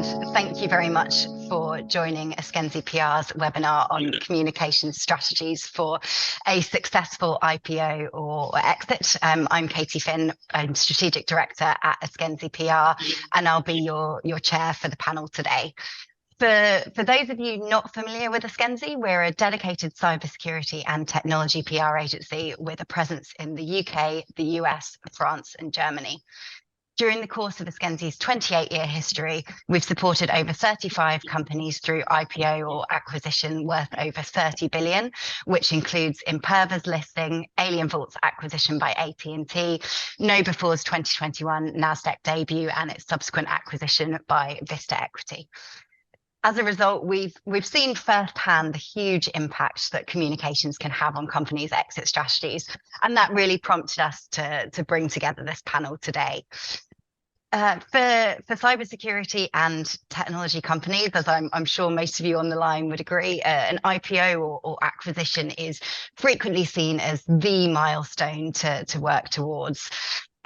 and thank you very much for joining Eskenzi PR's webinar on communication strategies for a successful IPO or exit. I'm Katie Finn, I'm Strategic Director at Eskenzi PR, and I'll be your chair for the panel today. For those of you not familiar with Eskenzi, we're a dedicated cybersecurity and technology PR agency with a presence in the UK, the US, France, and Germany. During the course of Eskenzi's 28-year history, we've supported over 35 companies through IPO or acquisition worth over 30 billion, which includes Imperva's listing, AlienVault's acquisition by AT&T, KnowBe4's 2021 NASDAQ debut, and its subsequent acquisition by Vista Equity. As a result, we've seen firsthand the huge impact that communications can have on companies' exit strategies, and that really prompted us to bring together this panel today. For cybersecurity and technology companies, as I'm sure most of you on the line would agree, an IPO or acquisition is frequently seen as the milestone to work towards.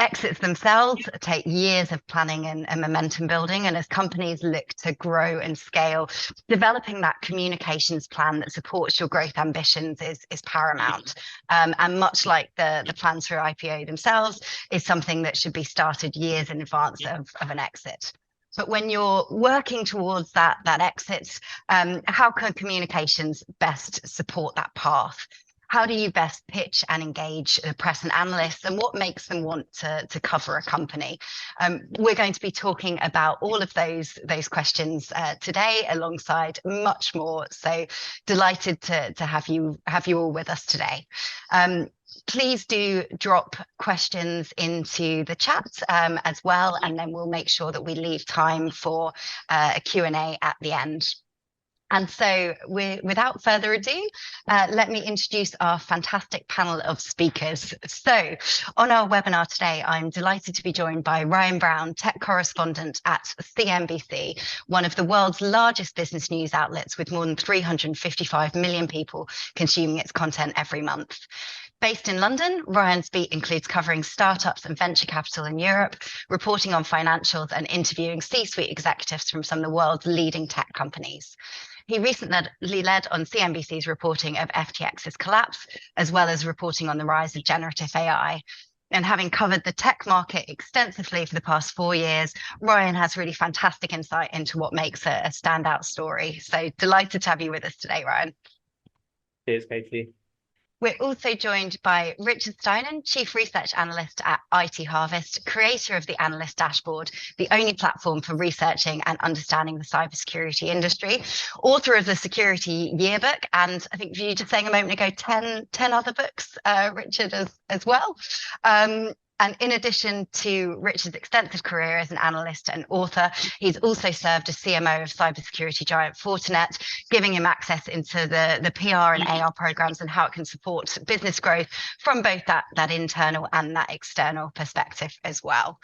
Exits themselves take years of planning and momentum building, and as companies look to grow and scale, developing that communications plan that supports your growth ambitions is paramount. And much like the plans for IPO themselves, is something that should be started years in advance of an exit. But when you're working towards that exit, how can communications best support that path? How do you best pitch and engage the press and analysts, and what makes them want to cover a company? We're going to be talking about all of those questions today, alongside much more. So delighted to have you all with us today. Please do drop questions into the chat as well, and then we'll make sure that we leave time for a Q&A at the end. And so without further ado, let me introduce our fantastic panel of speakers. So on our webinar today, I'm delighted to be joined by Ryan Brown, tech correspondent at CNBC, one of the world's largest business news outlets with more than 355 million people consuming its content every month. Based in London, Ryan's beat includes covering startups and venture capital in Europe, reporting on financials and interviewing C-suite executives from some of the world's leading tech companies. He recently led on CNBC's reporting of FTX's collapse, as well as reporting on the rise of generative AI. And having covered the tech market extensively for the past 4 years, Ryan has really fantastic insight into what makes a standout story. So delighted to have you with us today, Ryan. Cheers, Katie. We're also joined by Richard Steinen, Chief Research Analyst at IT Harvest, creator of the Analyst Dashboard, the only platform for researching and understanding the cybersecurity industry, author of the Security Yearbook, and I think you just saying a moment ago, 10 other books, Richard, as well. And in addition to Richard's extensive career as an analyst and author, he's also served as CMO of cybersecurity giant Fortinet, giving him access into the PR and AR programs and how it can support business growth from both that internal and that external perspective as well.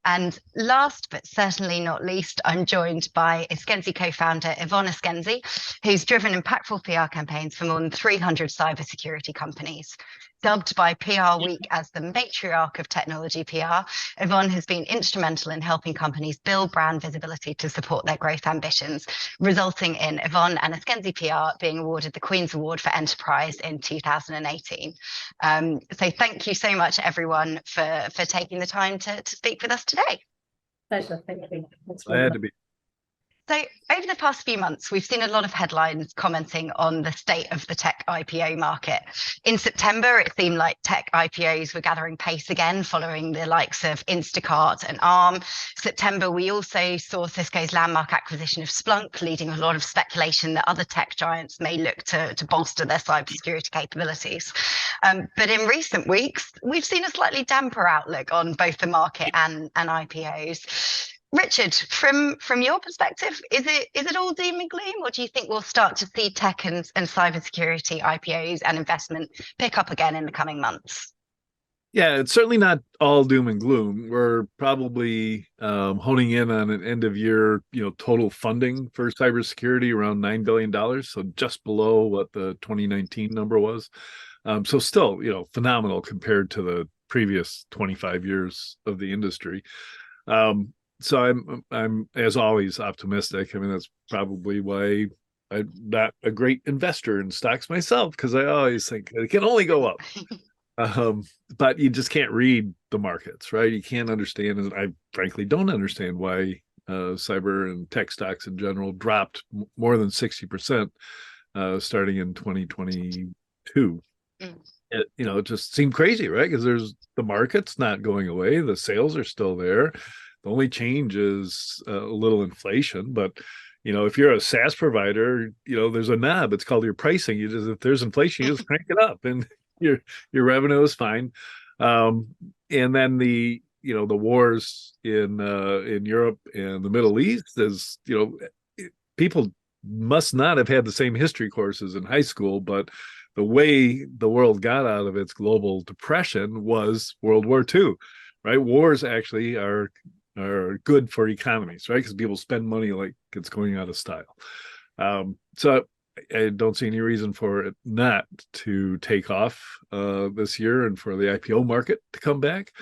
And last but certainly not least, I'm joined by Eskenzi co-founder Yvonne Eskenzi, who's driven impactful PR campaigns for more than 300 cybersecurity companies. Dubbed by PR Week as the matriarch of technology PR, Yvonne has been instrumental in helping companies build brand visibility to support their growth ambitions, resulting in Yvonne and Eskenzi PR being awarded the Queen's Award for Enterprise in 2018. So thank you so much, everyone, for taking the time to speak with us today. Pleasure, thank you. Glad to be. So over the past few months, we've seen a lot of headlines commenting on the state of the tech IPO market. In September, it seemed like tech IPOs were gathering pace again, following the likes of Instacart and Arm. September, we also saw Cisco's landmark acquisition of Splunk, leading a lot of speculation that other tech giants may look to bolster their cybersecurity capabilities. But in recent weeks, we've seen a slightly damper outlook on both the market and IPOs. Richard, from your perspective, is it all doom and gloom, or do you think we'll start to see tech and cybersecurity IPOs and investment pick up again in the coming months? Yeah, it's certainly not all doom and gloom. We're probably honing in on an end of year, total funding for cybersecurity around $9 billion, so just below what the 2019 number was. So still, phenomenal compared to the previous 25 years of the industry. So I'm as always optimistic. I mean, that's probably why I'm not a great investor in stocks myself, because I always think it can only go up. Um, but you just can't read the markets, right? You can't understand, and I frankly don't understand why cyber and tech stocks in general dropped more than 60% starting in 2022. Mm. It just seemed crazy, right? Because there's the market's not going away, the sales are still there. The only change is a little inflation, but if you're a SaaS provider, there's a knob. It's called your pricing. You just if there's inflation, you just crank it up, and your revenue is fine. And then the wars in Europe and the Middle East is people must not have had the same history courses in high school, but the way the world got out of its global depression was World War II, right? Wars actually are good for economies, right? Because people spend money like it's going out of style. So I don't see any reason for it not to take off this year and for the IPO market to come back.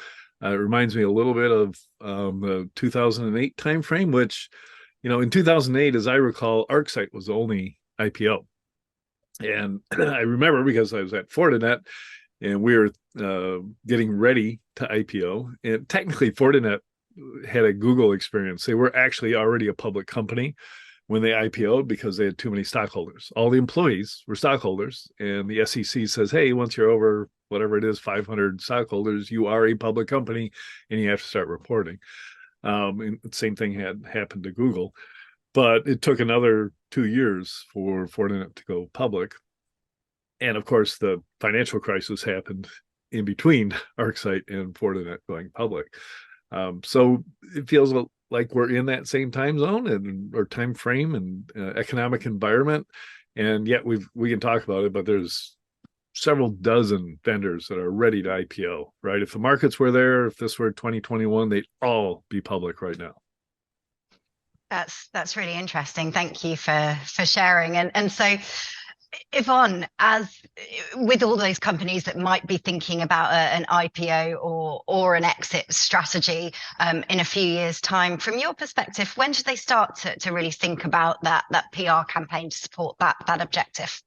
It reminds me a little bit of the 2008 timeframe, which, in 2008, as I recall, ArcSight was the only IPO. And I remember because I was at Fortinet and we were getting ready to IPO. And technically, Fortinet had a Google experience. They were actually already a public company when they IPO'd because they had too many stockholders. All the employees were stockholders, and the SEC says, hey, once you're over whatever it is, 500 stockholders, you are a public company and you have to start reporting. And the same thing had happened to Google, but it took another 2 years for Fortinet to go public. And of course, the financial crisis happened in between ArcSight and Fortinet going public. So it feels like we're in that same time zone and or time frame and economic environment, and yet we can talk about it, but there's several dozen vendors that are ready to IPO, right? If the markets were there, if this were 2021, they'd all be public right now. That's really interesting. Thank you for sharing. And so, Yvonne, as with all those companies that might be thinking about an IPO or an exit strategy in a few years' time, from your perspective, when should they start to really think about that PR campaign to support that objective?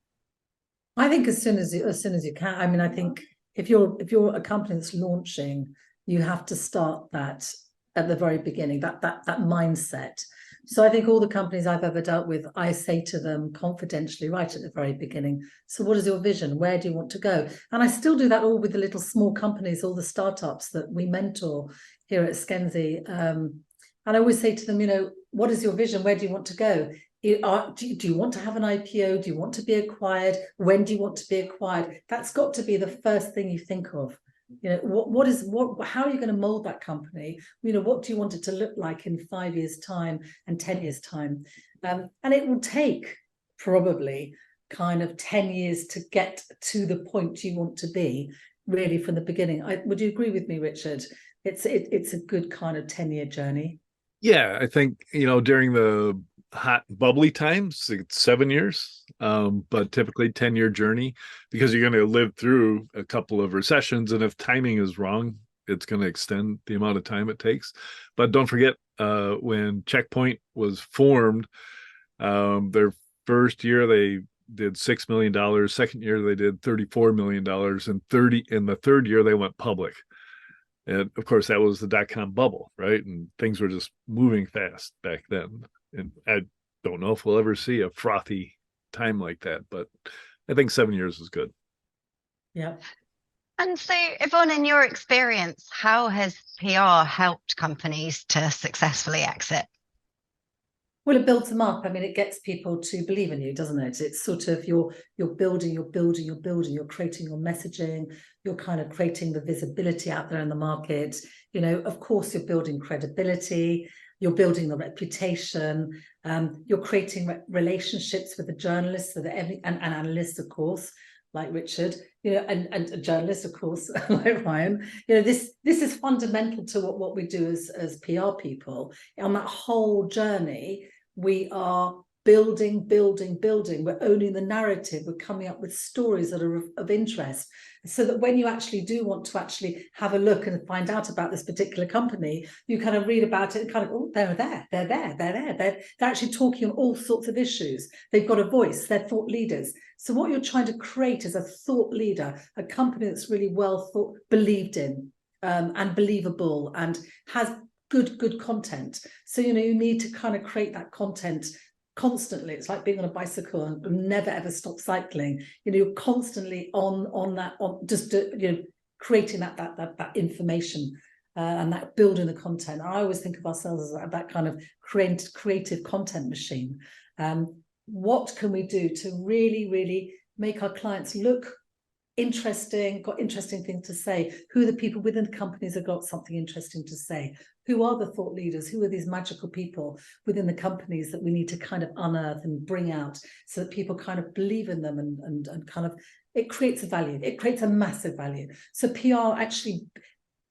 I think as soon as you can. I mean, I think if you're a company that's launching, you have to start that at the very beginning, that mindset. So I think all the companies I've ever dealt with, I say to them confidentially right at the very beginning, so what is your vision? Where do you want to go? And I still do that all with the little small companies, all the startups that we mentor here at Eskenzi. And I always say to them, what is your vision? Where do you want to go? Do you want to have an IPO? Do you want to be acquired? When do you want to be acquired? That's got to be the first thing you think of. How are you going to mold that company? What do you want it to look like in 5 years' time and 10 years' time? And it will take probably kind of 10 years to get to the point you want to be, really, from the beginning. Would you agree with me, Richard? It's a good kind of 10-year journey. Yeah, I think, during the hot bubbly times, it's 7 years, but typically 10-year journey, because you're going to live through a couple of recessions, and if timing is wrong, it's going to extend the amount of time it takes. But don't forget, when Checkpoint was formed, their first year they did $6 million, second year they did $34 million, and in the third year they went public. And of course, that was the dot-com bubble, right? And things were just moving fast back then. And I don't know if we'll ever see a frothy time like that, but I think 7 years is good. Yeah. And so, Yvonne, in your experience, how has PR helped companies to successfully exit? Well, it builds them up. I mean, it gets people to believe in you, doesn't it? It's sort of you're building, you're creating your messaging, you're kind of creating the visibility out there in the market. Of course, you're building credibility, you're building the reputation, you're creating relationships with the journalists, and analysts, of course, like Richard, and journalists, of course, like Ryan. This is fundamental to what we do as PR people. On that whole journey, we are building. We're owning the narrative. We're coming up with stories that are of interest, so that when you actually do want to actually have a look and find out about this particular company, you kind of read about it and kind of, oh, they're there. They're actually talking on all sorts of issues. They've got a voice. They're thought leaders. So what you're trying to create is a thought leader, a company that's really well thought, believed in, and believable, and has good content. So, you need to kind of create that content constantly. It's like being on a bicycle and never ever stop cycling. You're constantly on that, creating that information, and that building the content. I always think of ourselves as that kind of creative content machine. What can we do to really make our clients look interesting, got interesting things to say? Who are the people within the companies that got something interesting to say? Who are the thought leaders? Who are these magical people within the companies that we need to kind of unearth and bring out, so that people kind of believe in them, and kind of, it creates a value. It creates a massive value. So PR actually,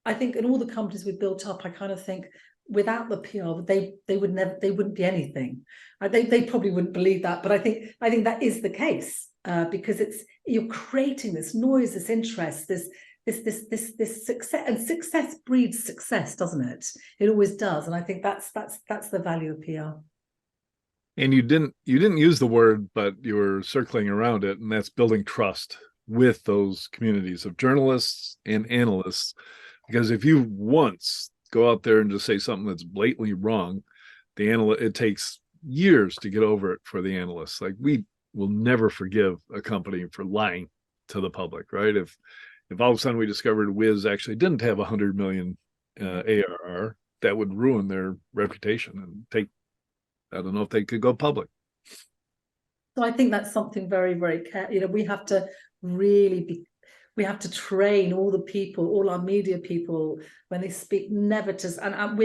I think in all the companies we've built up, I kind of think without the PR, they wouldn't be anything. They probably wouldn't believe that, but I think that is the case, because you're creating this noise, this interest, this success, and success breeds success, doesn't it? It always does, and I think that's the value of PR. And you didn't use the word, but you were circling around it, and that's building trust with those communities of journalists and analysts. Because if you once go out there and just say something that's blatantly wrong, it takes years to get over it for the analysts. Like, we will never forgive a company for lying to the public, right? If all of a sudden we discovered Wiz actually didn't have 100 million ARR, that would ruin their reputation and I don't know if they could go public. So I think that's something very, very we have to really we have to train all the people, all our media people, when they speak, never to, and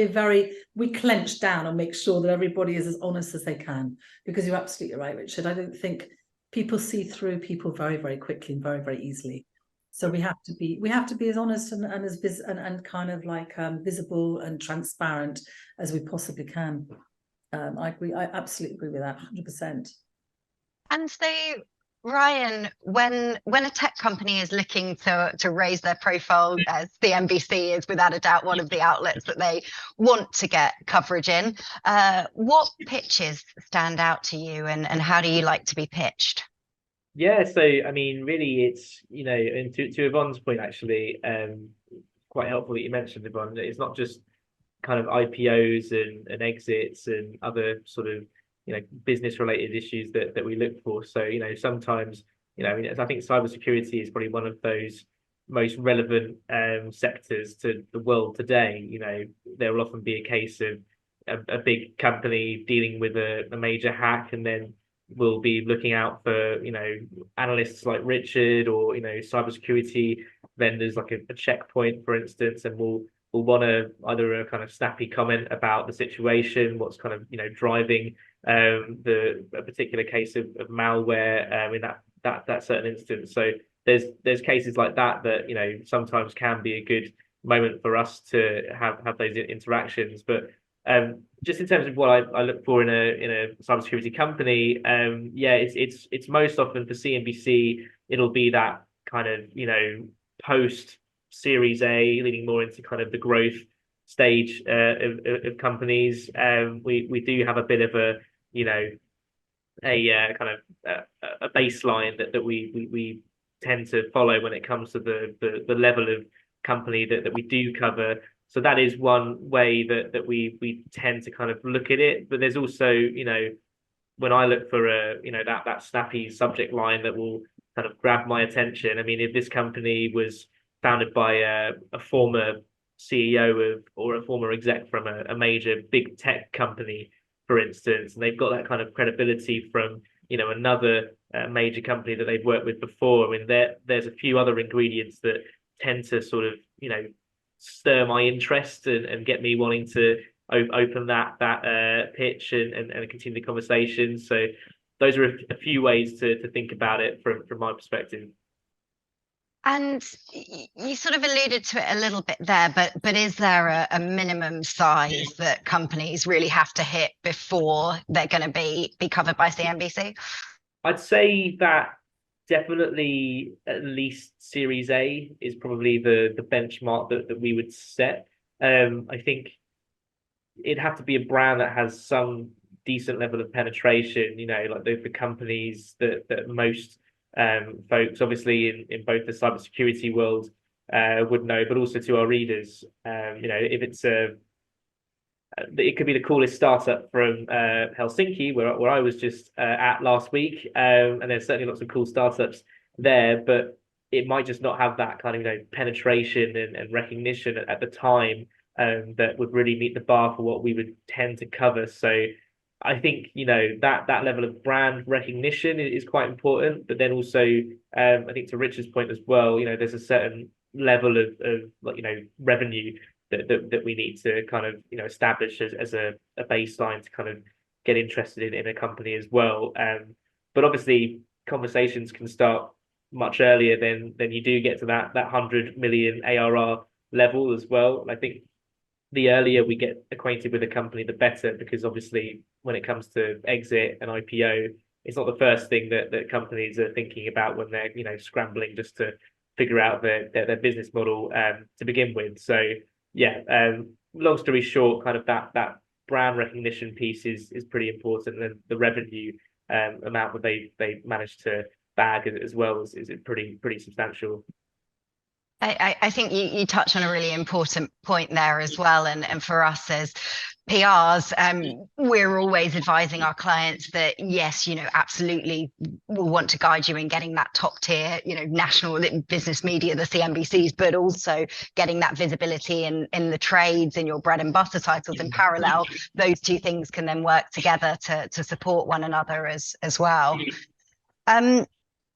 we clench down and make sure that everybody is as honest as they can, because you're absolutely right, Richard. I don't think people see through people very, very quickly and very, very easily. So we have to be as honest and as kind of like visible and transparent as we possibly can. I agree. I absolutely agree with that, 100%. And so, Ryan, when a tech company is looking to raise their profile, as CNBC is without a doubt one of the outlets that they want to get coverage in, what pitches stand out to you, and how do you like to be pitched? Yeah, so I mean, really, it's, and to Yvonne's point, actually, quite helpful that you mentioned, Yvonne. It's not just kind of IPOs and exits and other sort of business related issues that we look for. So sometimes I think cybersecurity is probably one of those most relevant sectors to the world today. There will often be a case of a big company dealing with a major hack, and then we'll be looking out for analysts like Richard, or cybersecurity vendors like a Checkpoint, for instance, and we'll want to either a kind of snappy comment about the situation, what's kind of driving a particular case of malware in that certain instance. So there's cases like that sometimes can be a good moment for us to have those interactions. But just in terms of what I look for in a cybersecurity company, it's most often for CNBC, it'll be that kind of post Series A, leading more into kind of the growth stage of companies. We do have a bit of a kind of a baseline that we tend to follow when it comes to the level of company that we do cover. So that is one way that we tend to kind of look at it. But there's also, when I look for that snappy subject line that will kind of grab my attention. I mean, if this company was founded by a former CEO or a former exec from a major big tech company, for instance, and they've got that kind of credibility from another major company that they've worked with before. I mean, there's a few other ingredients that tend to sort of stir my interest and get me wanting to open that pitch and continue the conversation. So those are a few ways to think about it from my perspective. And you sort of alluded to it a little bit there, but is there a minimum size that companies really have to hit before they're going to be covered by CNBC? I'd say that definitely at least Series A is probably the benchmark that we would set. I think it'd have to be a brand that has some decent level of penetration, like the companies that most folks, obviously in both the cybersecurity world, would know, but also to our readers. If it's it could be the coolest startup from Helsinki, where I was just at last week, and there's certainly lots of cool startups there, but it might just not have that kind of penetration and recognition at the time that would really meet the bar for what we would tend to cover. So I think that level of brand recognition is quite important, but then also I think to Richard's point as well, there's a certain level of revenue that we need to kind of establish as a baseline to kind of get interested in a company as well. But obviously conversations can start much earlier than you do get to that 100 million ARR level as well. And I think the earlier we get acquainted with a company, the better, because obviously when it comes to exit and IPO, it's not the first thing that companies are thinking about when they're scrambling just to figure out their business model to begin with. So yeah, long story short, kind of that brand recognition piece is pretty important, and the revenue amount that they managed to bag as well is pretty substantial. I think you touch on a really important point there as well. And for us as PRs, we're always advising our clients that, yes, absolutely we'll want to guide you in getting that top tier, national business media, the CNBCs, but also getting that visibility in the trades, in your bread and butter titles in parallel. Those two things can then work together to support one another as well.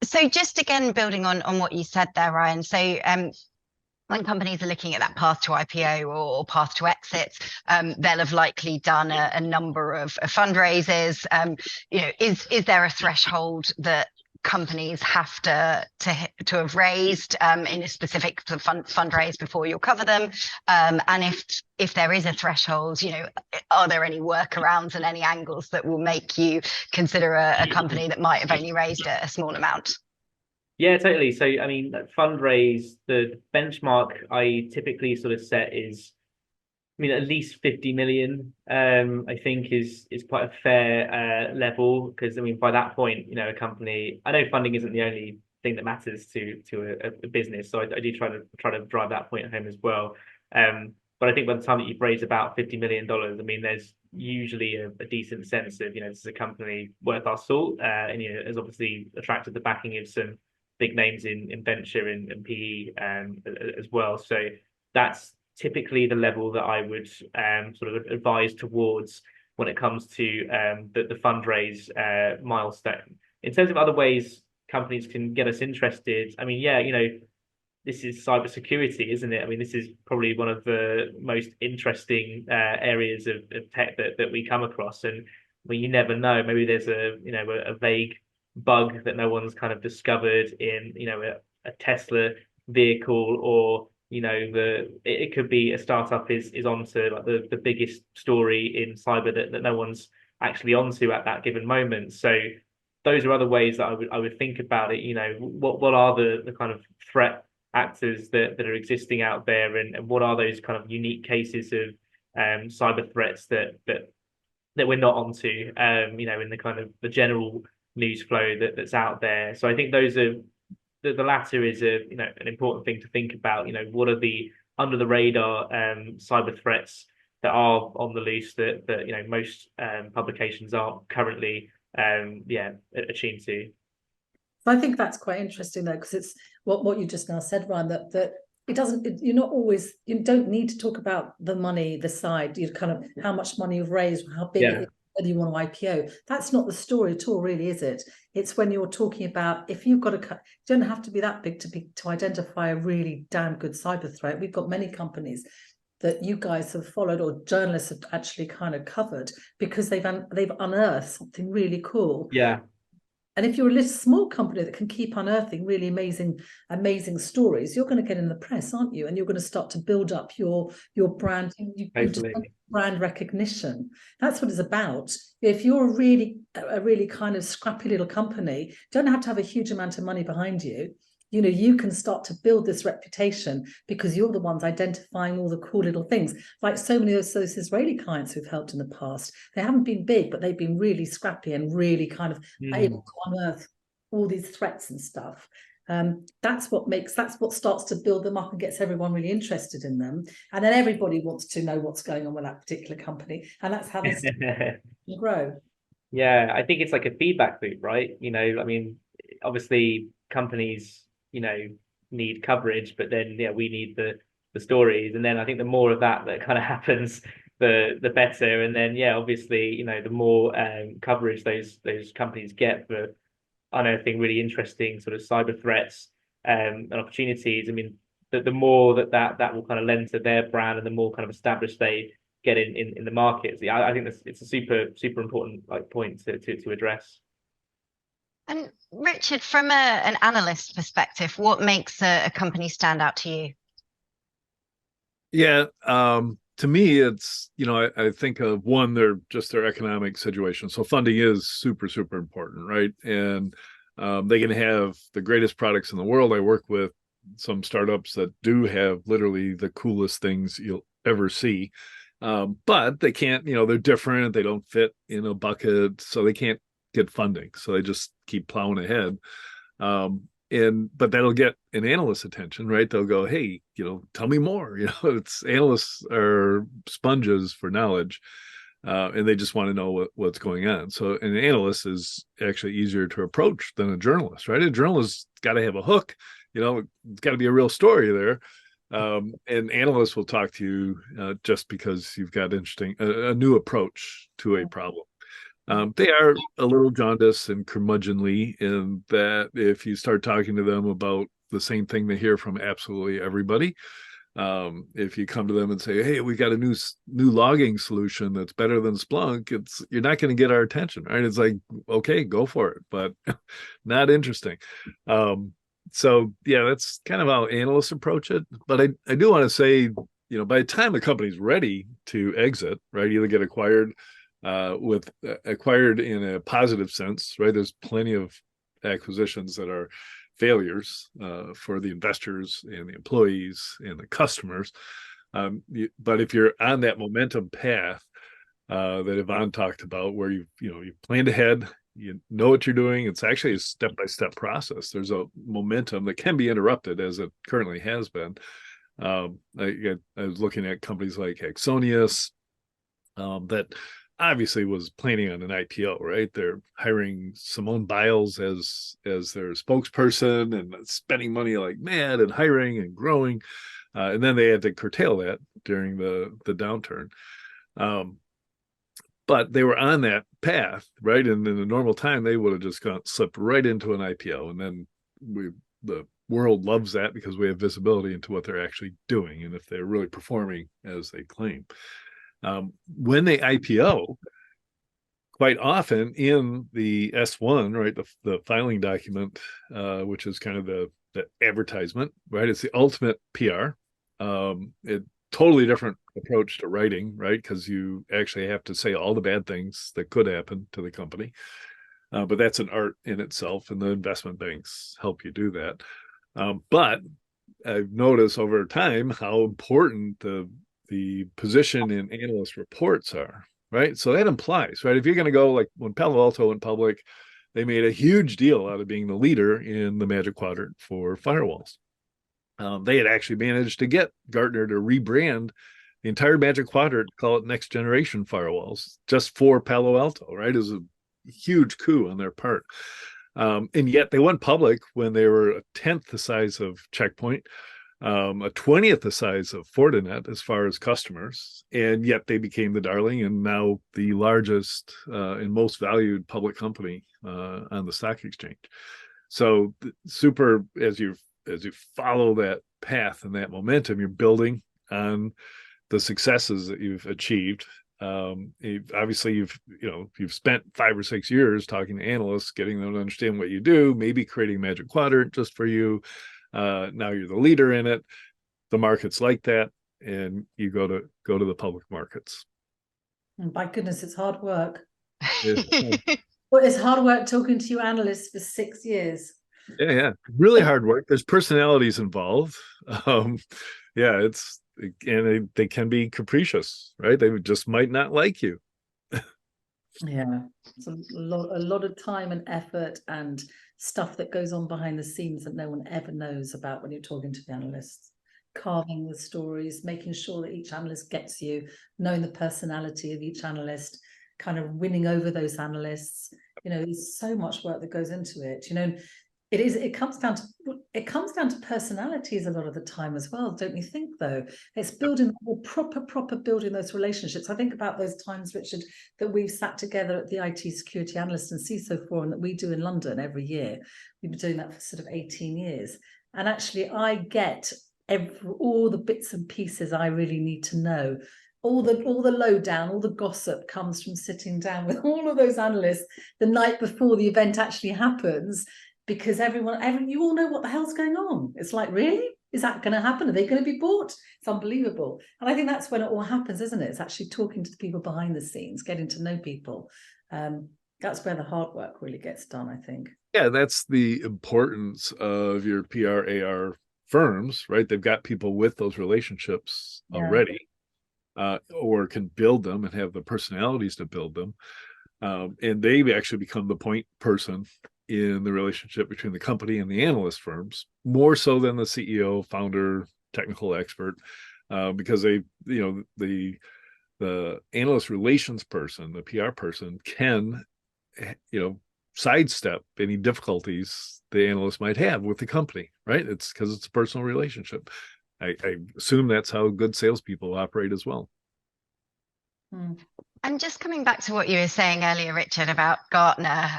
So just again, building on what you said there, Ryan. So when companies are looking at that path to IPO or path to exit, they'll have likely done a number of fundraisers. Is there a threshold that companies have to have raised in a specific fundraise before you'll cover them? And if there is a threshold, are there any workarounds and any angles that will make you consider a company that might have only raised a small amount? Yeah, totally. So, I mean, fundraise, the benchmark I typically sort of set is, at least 50 million, I think is quite a fair level, because, by that point, a company, I know funding isn't the only thing that matters to a business. So I do try to drive that point home as well. But I think by the time that you've raised about $50 million, there's usually a decent sense of, this is a company worth our salt, and, has obviously attracted the backing of some big names in venture and PE as well. So that's typically the level that I would sort of advise towards when it comes to the fundraise milestone. In terms of other ways companies can get us interested, this is cybersecurity, isn't it? This is probably one of the most interesting areas of tech that we come across. And you never know, maybe there's a vague bug that no one's kind of discovered in a Tesla vehicle, or it could be a startup is onto like the biggest story in cyber that no one's actually onto at that given moment. So those are other ways that I would think about it. What are the kind of threat actors that are existing out there, and what are those kind of unique cases of cyber threats that we're not onto in the kind of the general news flow that's out there. So I think those are the latter is an important thing to think about. What are the under the radar cyber threats that are on the loose that most publications aren't currently attuned to. I think that's quite interesting though, because it's what you just now said, Ryan, that it doesn't, you don't need to talk about the money, the side, kind of how much money you've raised, how big it is, whether you want to IPO. That's not the story at all, really, is it? It's when you're talking about, if you've got you don't have to be that big to identify a really damn good cyber threat. We've got many companies that you guys have followed, or journalists have actually kind of covered, because they've unearthed something really cool. Yeah. And if you're a little small company that can keep unearthing really amazing stories, you're going to get in the press, aren't you? And you're going to start to build up your brand, you brand recognition. That's what it's about. If you're a really kind of scrappy little company, you don't have to have a huge amount of money behind you. You know, you can start to build this reputation because you're the ones identifying all the cool little things. Like so many of those Israeli clients who've helped in the past, they haven't been big, but they've been really scrappy and really kind of able to unearth all these threats and stuff. That's what starts to build them up and gets everyone really interested in them. And then everybody wants to know what's going on with that particular company. And that's how this grow. Yeah, I think it's like a feedback loop, right? You know, I mean, obviously companies, you know, need coverage, but then we need the stories, and then I think the more of that kind of happens, the better. And then obviously, you know, the more coverage those companies get for unearthing really interesting sort of cyber threats and opportunities. I mean, the more that will kind of lend to their brand, and the more kind of established they get in the markets. I think it's a super important point to address. And Richard, from an analyst perspective, what makes a company stand out to you? Yeah, to me, it's, you know, I think of one, their economic situation. So funding is super important, right? And they can have the greatest products in the world. I work with some startups that do have literally the coolest things you'll ever see, but they can't, you know, they're different. They don't fit in a bucket, so they can't get funding, so they just keep plowing ahead. But that'll get an analyst's attention, right? They'll go, hey, you know, tell me more. You know, it's analysts are sponges for knowledge, and they just want to know what's going on. So an analyst is actually easier to approach than a journalist, right? A journalist's got to have a hook, you know, it's got to be a real story there. And analysts will talk to you just because you've got a new approach to a problem. They are a little jaundiced and curmudgeonly in that if you start talking to them about the same thing they hear from absolutely everybody, if you come to them and say, hey, we got a new logging solution that's better than Splunk, you're not going to get our attention, right? It's like, okay, go for it, but not interesting. So yeah, that's kind of how analysts approach it. But I do want to say, you know, by the time the company's ready to exit, right, either get acquired in a positive sense, right? There's plenty of acquisitions that are failures for the investors and the employees and the customers. But if you're on that momentum path that Yvonne talked about, where you've planned ahead, you know what you're doing, it's actually a step-by-step process. There's a momentum that can be interrupted, as it currently has been. I was looking at companies like Axonius that obviously was planning on an IPO, right? They're hiring Simone Biles as their spokesperson and spending money like mad and hiring and growing. And then they had to curtail that during the downturn. But they were on that path, right? And in a normal time, they would have just slipped right into an IPO. And then the world loves that because we have visibility into what they're actually doing and if they're really performing as they claim. When they IPO, quite often in the S1, right, the filing document, which is kind of the advertisement, right? It's the ultimate PR. It totally different approach to writing, right? Because you actually have to say all the bad things that could happen to the company. But that's an art in itself, and the investment banks help you do that. But I've noticed over time how important the position in analyst reports are, right? So that implies, right, if you're going to go, like when Palo Alto went public, they made a huge deal out of being the leader in the Magic Quadrant for firewalls. They had actually managed to get Gartner to rebrand the entire Magic Quadrant, call it next generation firewalls, just for Palo Alto, right? It was a huge coup on their part. And yet they went public when they were a 10th the size of Checkpoint, a 20th the size of Fortinet as far as customers, and yet they became the darling and now the largest and most valued public company on the stock exchange. So super, as you follow that path and that momentum, you're building on the successes that you've achieved. Obviously you've spent 5 or 6 years talking to analysts, getting them to understand what you do, maybe creating Magic Quadrant just for you. Now you're the leader in it. The market's like that, and you go to the public markets. My goodness, it's hard work. It, Well, it's hard work talking to you analysts for 6 years. yeah, really hard work. There's personalities involved. Yeah, they can be capricious, right? They just might not like you. Yeah, it's a lot of time and effort and stuff that goes on behind the scenes that no one ever knows about when you're talking to the analysts. Carving the stories, making sure that each analyst gets you, knowing the personality of each analyst, kind of winning over those analysts. There's so much work that goes into it. It comes down to personalities a lot of the time as well, don't you think, though? It's building proper building those relationships. I think about those times, Richard, that we've sat together at the IT Security Analyst and CISO Forum that we do in London every year. We've been doing that for sort of 18 years. And actually I get all the bits and pieces I really need to know. All the lowdown, all the gossip comes from sitting down with all of those analysts the night before the event actually happens, because you all know what the hell's going on. It's like, really? Is that going to happen? Are they going to be bought? It's unbelievable. And I think that's when it all happens, isn't it? It's actually talking to the people behind the scenes, getting to know people. That's where the hard work really gets done, I think. Yeah, that's the importance of your PR, AR firms, right? They've got people with those relationships already, or can build them and have the personalities to build them. And they actually become the point person in the relationship between the company and the analyst firms, more so than the CEO, founder, technical expert, because the analyst relations person, the PR person, can sidestep any difficulties the analyst might have with the company, right? It's because it's a personal relationship. I assume that's how good salespeople operate as well. And just coming back to what you were saying earlier, Richard, about Gartner,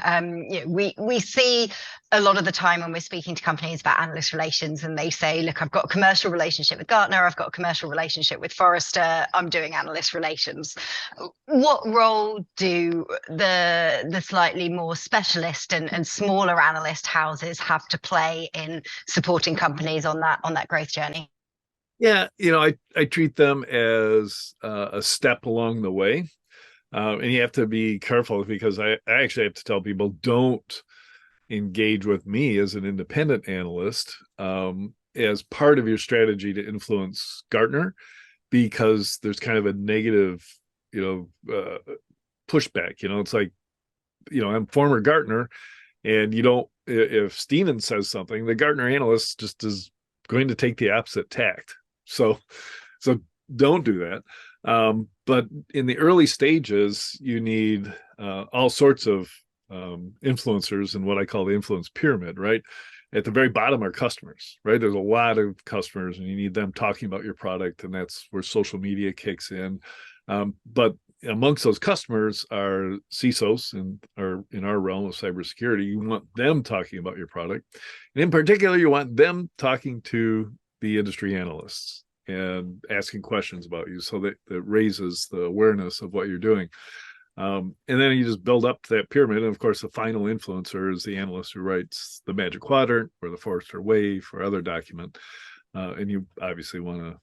we see a lot of the time when we're speaking to companies about analyst relations, and they say, look, I've got a commercial relationship with Gartner, I've got a commercial relationship with Forrester, I'm doing analyst relations. What role do the slightly more specialist and smaller analyst houses have to play in supporting companies on that growth journey? Yeah, I treat them as a step along the way. And you have to be careful, because I actually have to tell people, don't engage with me as an independent analyst as part of your strategy to influence Gartner, because there's kind of a negative, pushback. It's like, I'm former Gartner, and if Steven says something, the Gartner analyst just is going to take the opposite tact. So don't do that. But in the early stages, you need all sorts of influencers in what I call the influence pyramid, right? At the very bottom are customers, right? There's a lot of customers, and you need them talking about your product, and that's where social media kicks in. But amongst those customers are CISOs, in our realm of cybersecurity. You want them talking about your product. And in particular, you want them talking to the industry analysts and asking questions about you, so that it raises the awareness of what you're doing. And then you just build up that pyramid. And of course, the final influencer is the analyst who writes the Magic Quadrant or the Forrester Wave or other document. And you obviously want to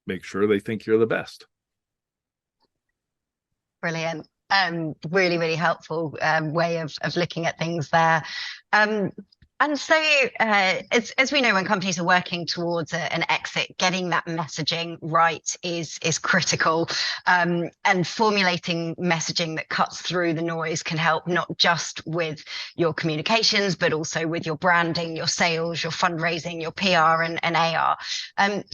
make sure they think you're the best. Brilliant. Really, really helpful way of looking at things there. And so, as we know, when companies are working towards an exit, getting that messaging right is critical. And formulating messaging that cuts through the noise can help, not just with your communications, but also with your branding, your sales, your fundraising, your PR and AR.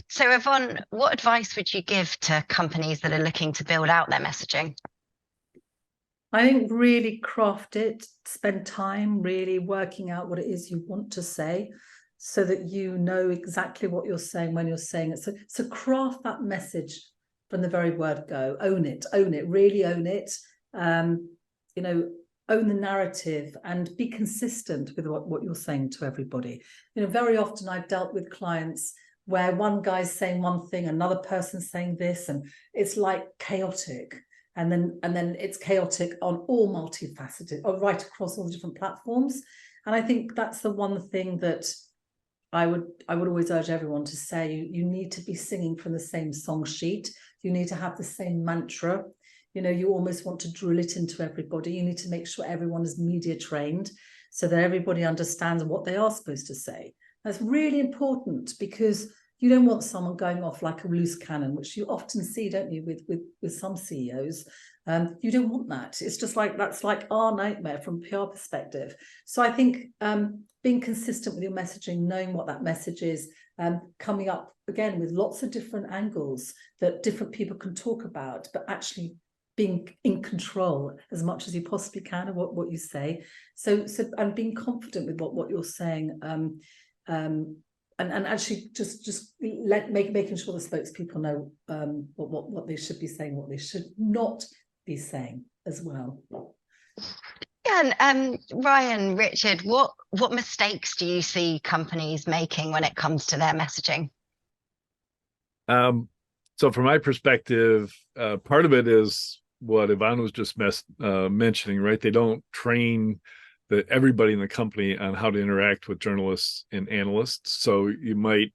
So, Yvonne, what advice would you give to companies that are looking to build out their messaging? I think really craft it, spend time really working out what it is you want to say, so that you know exactly what you're saying when you're saying it. So craft that message from the very word go. Own it, really own it. Own the narrative and be consistent with what you're saying to everybody. Very often I've dealt with clients where one guy's saying one thing, another person's saying this, and it's like chaotic. and then it's chaotic on all multifaceted, or right across all the different platforms. And I think that's the one thing that I would always urge everyone to say. You need to be singing from the same song sheet. You need to have the same mantra. You know, you almost want to drill it into everybody. You need to make sure everyone is media trained so that everybody understands what they are supposed to say. That's really important, because you don't want someone going off like a loose cannon, which you often see, don't you, with some CEOs. You don't want that. It's just like, that's like our nightmare from a PR perspective. So I think being consistent with your messaging, knowing what that message is, coming up again with lots of different angles that different people can talk about, but actually being in control as much as you possibly can of what you say. So and being confident with what you're saying, and actually just making sure the spokespeople know what they should be saying, what they should not be saying as well. Yeah, and Ryan, Richard, what mistakes do you see companies making when it comes to their messaging? So from my perspective, part of it is what Yvonne was just mentioning, right? They don't train everybody in the company on how to interact with journalists and analysts. So you might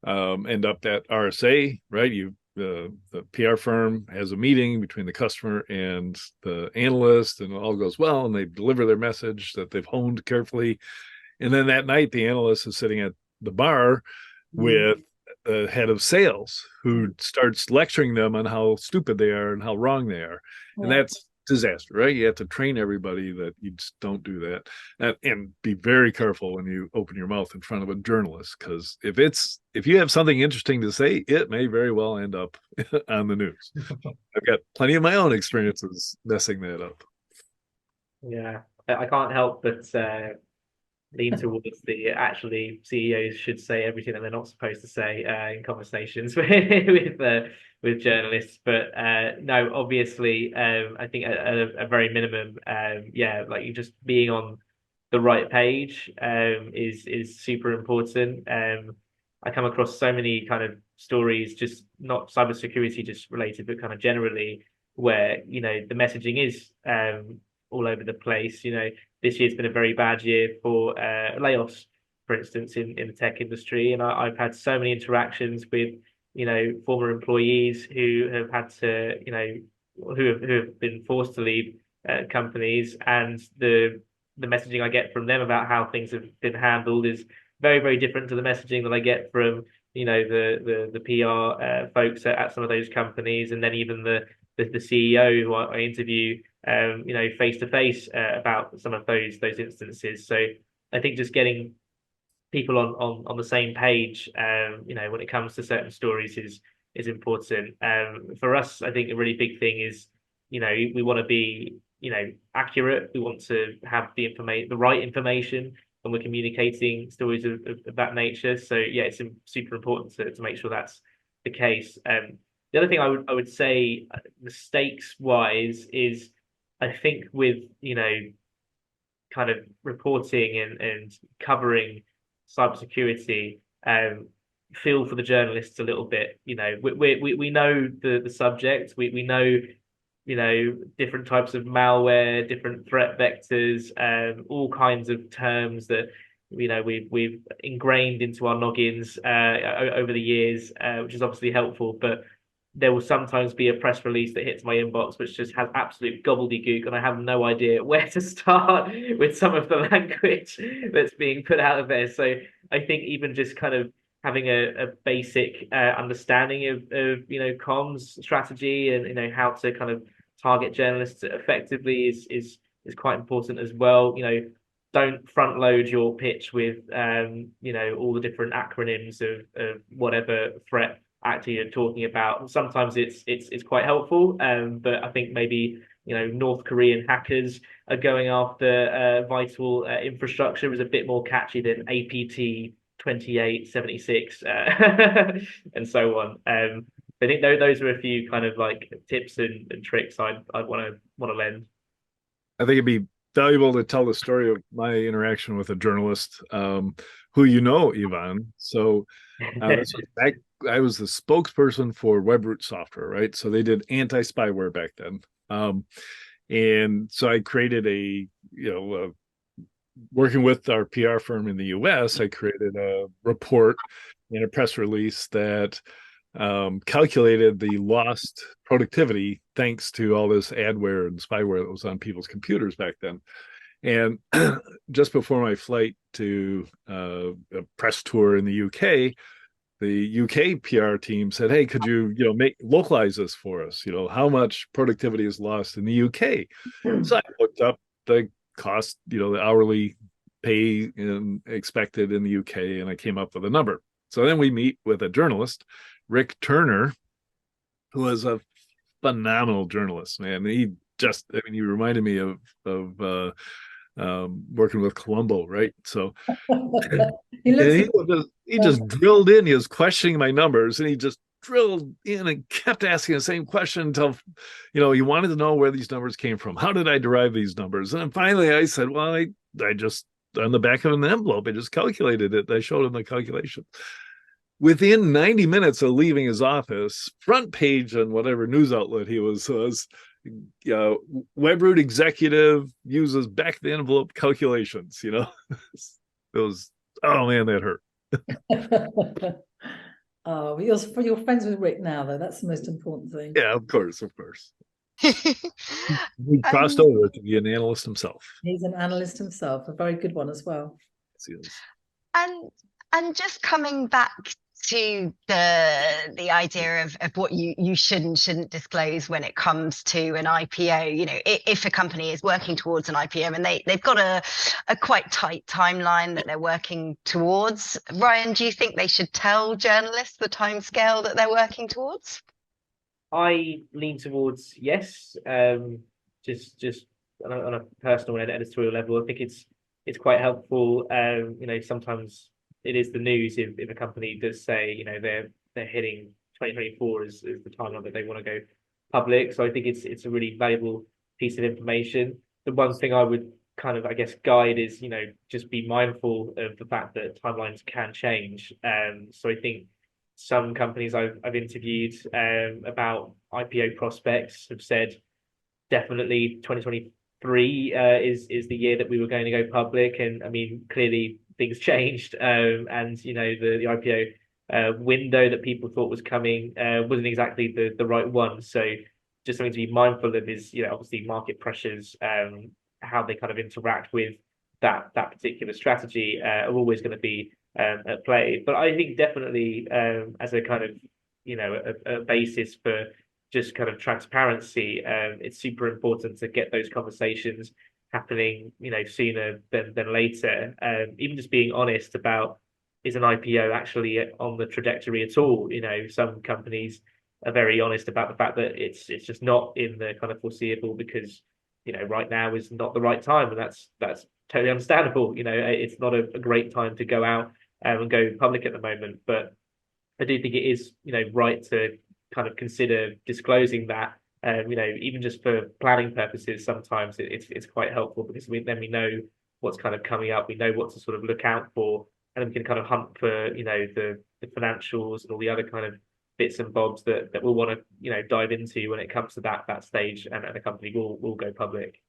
end up at RSA, right? The PR firm has a meeting between the customer and the analyst, and it all goes well, and they deliver their message that they've honed carefully. And then that night, the analyst is sitting at the bar with the head of sales, who starts lecturing them on how stupid they are and how wrong they are. Yeah. And that's disaster, right? You have to train everybody that you just don't do that, and be very careful when you open your mouth in front of a journalist, because if you have something interesting to say, it may very well end up on the news. I've got plenty of my own experiences messing that up. Yeah, I can't help but lean towards the actually CEOs should say everything that they're not supposed to say in conversations with journalists. But no, obviously, I think at a very minimum, yeah, like you just being on the right page is super important. I come across so many kind of stories, just not cybersecurity just related, but kind of generally, where the messaging is all over the place. This year's been a very bad year for layoffs, for instance, in the tech industry. And I've had so many interactions with, former employees who have had to, who have been forced to leave companies. And the messaging I get from them about how things have been handled is very, very different to the messaging that I get from, the PR folks at some of those companies. And then even the CEO who I interview, face to face about some of those instances. So I think just getting people on the same page, when it comes to certain stories is important. For us, I think a really big thing is, we want to be, accurate. We want to have the right information when we're communicating stories of that nature. So yeah, it's super important to make sure that's the case. The other thing I would say, mistakes wise, is I think with kind of reporting and covering cybersecurity, feel for the journalists a little bit. We know the subject. We know different types of malware, different threat vectors, all kinds of terms that we've ingrained into our noggins over the years, which is obviously helpful. But there will sometimes be a press release that hits my inbox which just has absolute gobbledygook, and I have no idea where to start with some of the language that's being put out of there. So I think even just kind of having a basic understanding of comms strategy and how to kind of target journalists effectively is quite important as well. Don't front load your pitch with all the different acronyms of whatever threat actor you're talking about. Sometimes it's quite helpful, but I think maybe North Korean hackers are going after vital infrastructure is a bit more catchy than APT 2876 and so on. I think those are a few kind of like tips and tricks I'd want to lend. I think it'd be valuable to tell the story of my interaction with a journalist who Yvonne. So this was back, I was the spokesperson for WebRoot software, right? So they did anti-spyware back then. And so I created working with our PR firm in the US, I created a report and a press release that calculated the lost productivity thanks to all this adware and spyware that was on people's computers back then. And just before my flight to a press tour in the UK, the UK PR team said, "Hey, could you localize this for us? How much productivity is lost in the UK?" So I looked up the cost, the hourly pay expected in the UK, and I came up with a number. So then we meet with a journalist, Rick Turner, who was a phenomenal journalist, man. He reminded me of working with Columbo, right? So he just drilled in. He was questioning my numbers, and he just drilled in and kept asking the same question until, he wanted to know where these numbers came from. How did I derive these numbers? And then finally I said, well, I just, on the back of an envelope, I just calculated it. I showed him the calculation. Within 90 minutes of leaving his office, front page on whatever news outlet he was Webroot executive uses back of the envelope calculations. It was, oh man, that hurt. Oh, you're friends with Rick now, though. That's the most important thing. Yeah, of course. He crossed over to be an analyst himself. He's an analyst himself, a very good one as well. And just coming back to the idea of what you shouldn't disclose when it comes to an IPO. If a company is working towards an IPO and they've got a quite tight timeline that they're working towards, Ryan, do you think they should tell journalists the timescale that they're working towards? I lean towards yes. Just on a personal and editorial level, I think it's quite helpful. Sometimes it is the news if a company does say they're hitting 2024 as the timeline that they want to go public. So I think it's a really valuable piece of information. The one thing I would kind of guide is just be mindful of the fact that timelines can change. So I think some companies I've interviewed about IPO prospects have said definitely 2023 is the year that we were going to go public, and I mean clearly things changed, and the IPO window that people thought was coming wasn't exactly the right one. So just something to be mindful of is obviously market pressures, how they kind of interact with that particular strategy are always going to be at play. But I think definitely as a kind of a basis for just kind of transparency, it's super important to get those conversations happening sooner than later. Even just being honest about, is an IPO actually on the trajectory at all? Some companies are very honest about the fact that it's just not in the kind of foreseeable because right now is not the right time, and that's totally understandable. It's not a great time to go out and go public at the moment, but I do think it is right to kind of consider disclosing that. Even just for planning purposes, sometimes it's quite helpful because then we know what's kind of coming up, we know what to sort of look out for, and then we can kind of hunt for the financials and all the other kind of bits and bobs that we'll want to dive into when it comes to that stage, and a company will go public.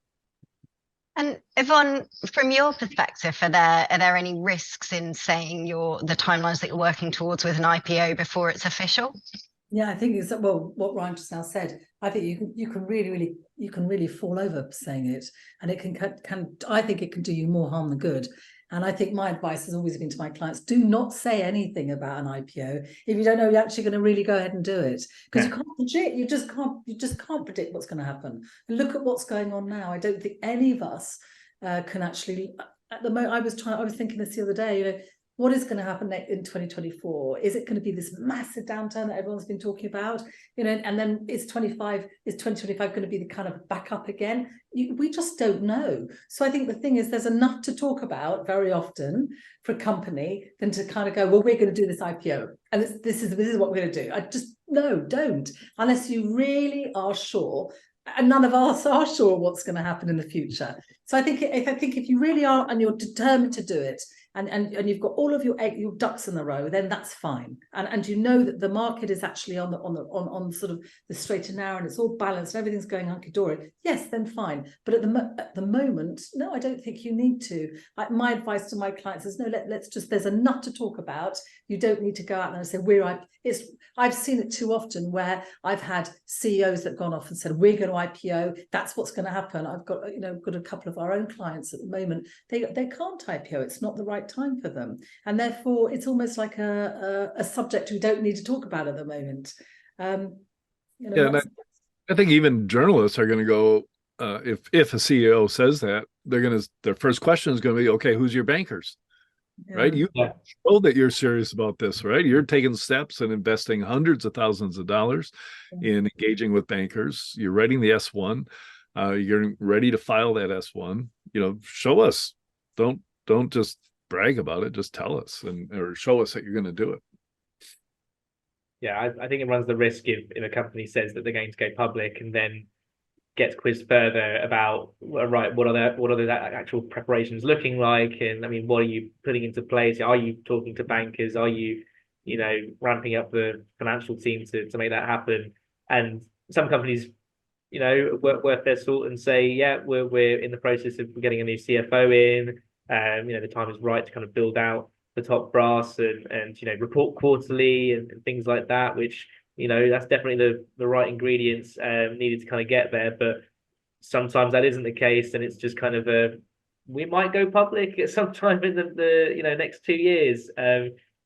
And Yvonne, from your perspective, are there any risks in saying the timelines that you're working towards with an IPO before it's official? Yeah, I think it's what Ryan just now said. I think you can really fall over saying it, and it can I think it can do you more harm than good. And I think my advice has always been to my clients: do not say anything about an IPO if you don't know you're actually going to really go ahead and do it, because you can't predict. You just can't predict what's going to happen. Look at what's going on now. I don't think any of us can actually. At the moment, I was thinking this the other day. What is going to happen in 2024? Is it going to be this massive downturn that everyone's been talking about? And then is 2025 going to be the kind of back up again? We just don't know. So I think the thing is, there's enough to talk about very often for a company than to kind of go, well, we're going to do this IPO, and this is what we're going to do. I just don't, unless you really are sure. And none of us are sure what's going to happen in the future. So I think if you really are and you're determined to do it, and you've got all of your ducks in a row, then that's fine. And you know that the market is actually on sort of the straight and narrow, and it's all balanced, and everything's going hunky-dory. Yes, then fine. But at the moment, no, I don't think you need to. My advice to my clients is, no, let's just, there's enough to talk about. You don't need to go out there and say, I've seen it too often where I've had CEOs that have gone off and said, we're going to IPO, that's what's going to happen. I've got, got a couple of our own clients at the moment. They can't IPO. It's not the right time for them. And therefore, it's almost like a subject we don't need to talk about at the moment. Yeah, I think even journalists are going to go, if a CEO says that, their first question is going to be, okay, who's your bankers? Yeah. Right? You know that you're serious about this, right? You're taking steps and investing hundreds of thousands of dollars in engaging with bankers. You're writing the S1. You're ready to file that S1. Show us. Don't just brag about it. Just tell us or show us that you're going to do it. Yeah, I think it runs the risk if a company says that they're going to go public and then gets quizzed further about, right, what are the actual preparations looking like, and I mean, what are you putting into place? Are you talking to bankers? Are you ramping up the financial team to make that happen? And some companies worth their salt and say, yeah, we're in the process of getting a new CFO in. The time is right to kind of build out the top brass and report quarterly and things like that, which that's definitely the right ingredients needed to kind of get there. But sometimes that isn't the case, and it's just kind of we might go public at some time in the next 2 years,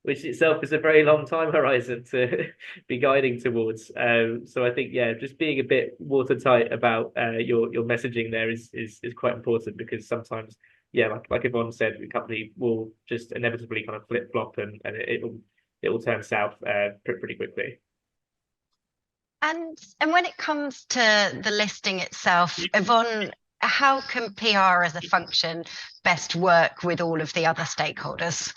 which itself is a very long time horizon to be guiding towards. So I think, just being a bit watertight about your messaging there is quite important, because sometimes, like Yvonne said, the company will just inevitably kind of flip flop and it will turn south pretty quickly. And when it comes to the listing itself, Yvonne, how can PR as a function best work with all of the other stakeholders?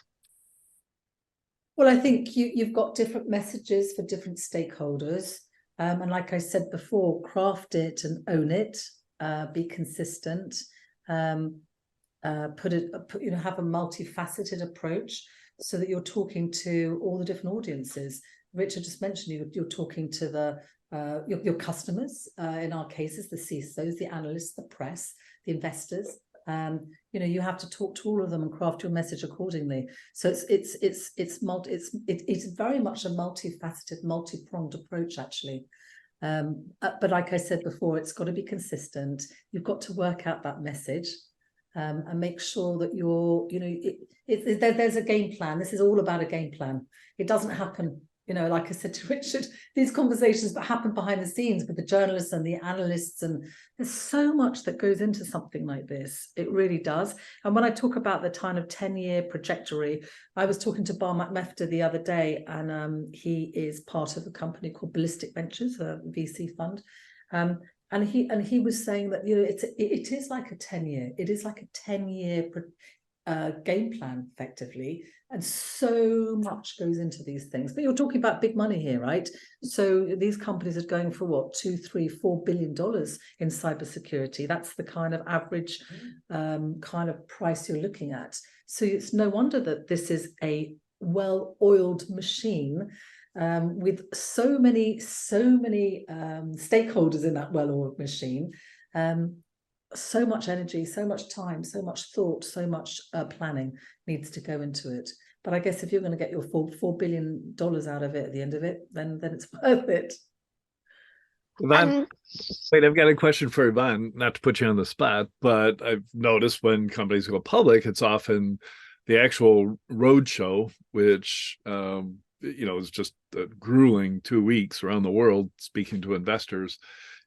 Well, I think you've got different messages for different stakeholders. And like I said before, craft it and own it, be consistent, have a multifaceted approach so that you're talking to all the different audiences. Richard just mentioned you're talking to your customers, in our cases, the CISOs, the analysts, the press, the investors. You have to talk to all of them and craft your message accordingly. So it's very much a multifaceted, multi-pronged approach, actually. But like I said before, it's got to be consistent. You've got to work out that message and make sure that there's a game plan. This is all about a game plan. It doesn't happen. Like I said to Richard, these conversations happen behind the scenes with the journalists and the analysts, and there's so much that goes into something like this. It really does. And when I talk about the kind of 10-year trajectory, I was talking to Bar McMefta the other day, and he is part of a company called Ballistic Ventures, a VC fund. And he was saying that it is like a 10-year. It is like a 10-year game plan, effectively. And so much goes into these things. But you're talking about big money here, right? So these companies are going for what, $2, $3, $4 billion in cybersecurity. That's the kind of average kind of price you're looking at. So it's no wonder that this is a well-oiled machine with so many stakeholders in that well-oiled machine. So much energy, so much time, so much thought, so much planning needs to go into it. But I guess if you're going to get your $4 billion out of it at the end of it, then it's worth it. Yvonne, wait, I've got a question for Yvonne, not to put you on the spot, but I've noticed when companies go public, it's often the actual roadshow, which is just a grueling 2 weeks around the world speaking to investors,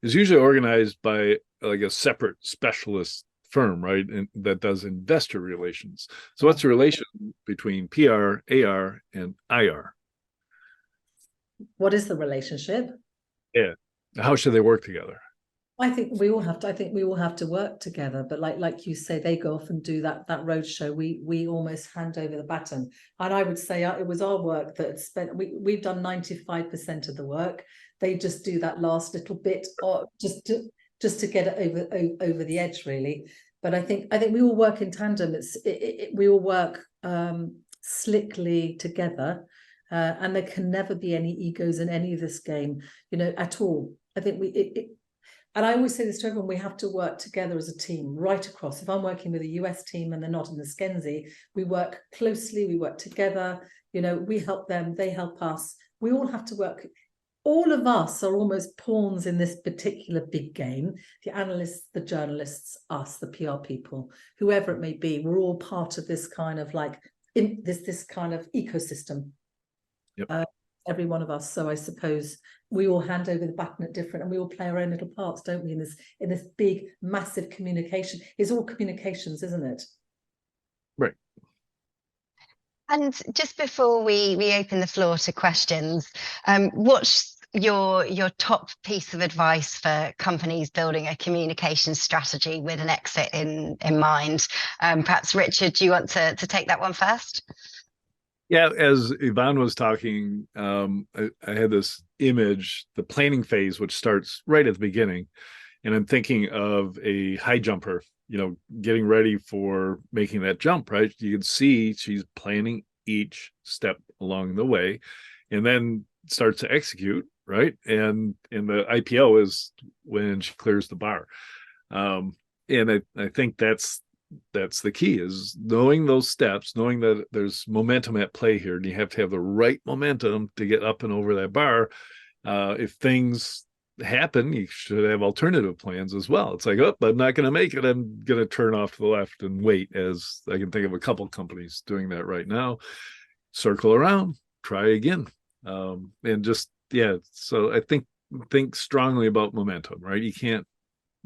is usually organized by like a separate specialist firm, right? And that does investor relations. So what's the relation between PR, AR, and IR? What is the relationship? Yeah. How should they work together? I think we all have to work together. But like you say, they go off and do that roadshow. We almost hand over the baton. And I would say it was our work that had spent. We've done 95% of the work. They just do that last little bit, or just to get it over the edge, really. But I think we all work in tandem. We all work slickly together, and there can never be any egos in any of this game, at all. I think and I always say this to everyone: we have to work together as a team, right across. If I'm working with a US team and they're not in the Eskenzi, we work closely, we work together. We help them, they help us. We all have to work. All of us are almost pawns in this particular big game. The analysts, the journalists, us, the PR people, whoever it may be, we're all part of this kind of this kind of ecosystem. Yep. Every one of us. So I suppose we all hand over the baton at different, and we all play our own little parts, don't we? In this big, massive communication. It's all communications, isn't it? Right. And just before we open the floor to questions, what's your top piece of advice for companies building a communication strategy with an exit in mind? Perhaps Richard, do you want to take that one first? Yeah, as Yvonne was talking, I had this image, the planning phase, which starts right at the beginning. And I'm thinking of a high jumper, getting ready for making that jump, right? You can see she's planning each step along the way and then starts to execute, right? And the IPO is when she clears the bar. And I think that's the key, is knowing those steps, knowing that there's momentum at play here, and you have to have the right momentum to get up and over that bar. If things happen, you should have alternative plans as well. It's like, oh, I'm not going to make it. I'm going to turn off to the left and wait, as I can think of a couple companies doing that right now. Circle around, try again. And just, so I think strongly about momentum, right? You can't,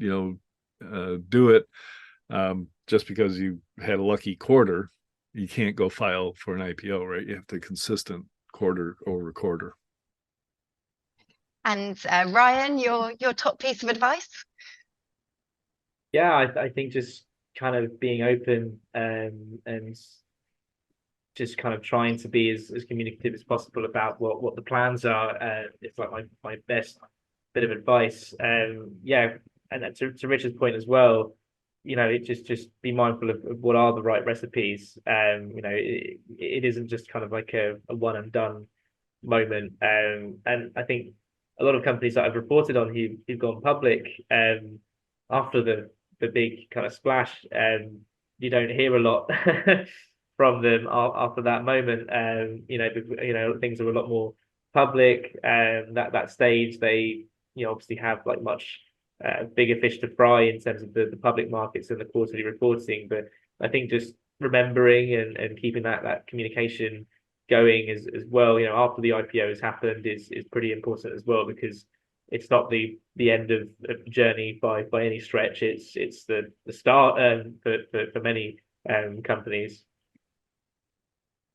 do it just because you had a lucky quarter. You can't go file for an IPO, right? You have to consistent quarter over quarter. And Ryan, your top piece of advice? Yeah, I think just kind of being open and just kind of trying to be as communicative as possible about what the plans are. It's like my best bit of advice. Yeah, and to Richard's point as well, it just be mindful of what are the right recipes. It isn't just kind of like a one and done moment. And I think a lot of companies that I've reported on who've gone public after the big kind of splash, you don't hear a lot from them after that moment. Things are a lot more public, and that stage they obviously have like much bigger fish to fry in terms of the public markets and the quarterly reporting. But I think just remembering and keeping that communication going as well, after the IPO has happened is pretty important as well, because it's not the end of the journey by any stretch. It's the start for many companies.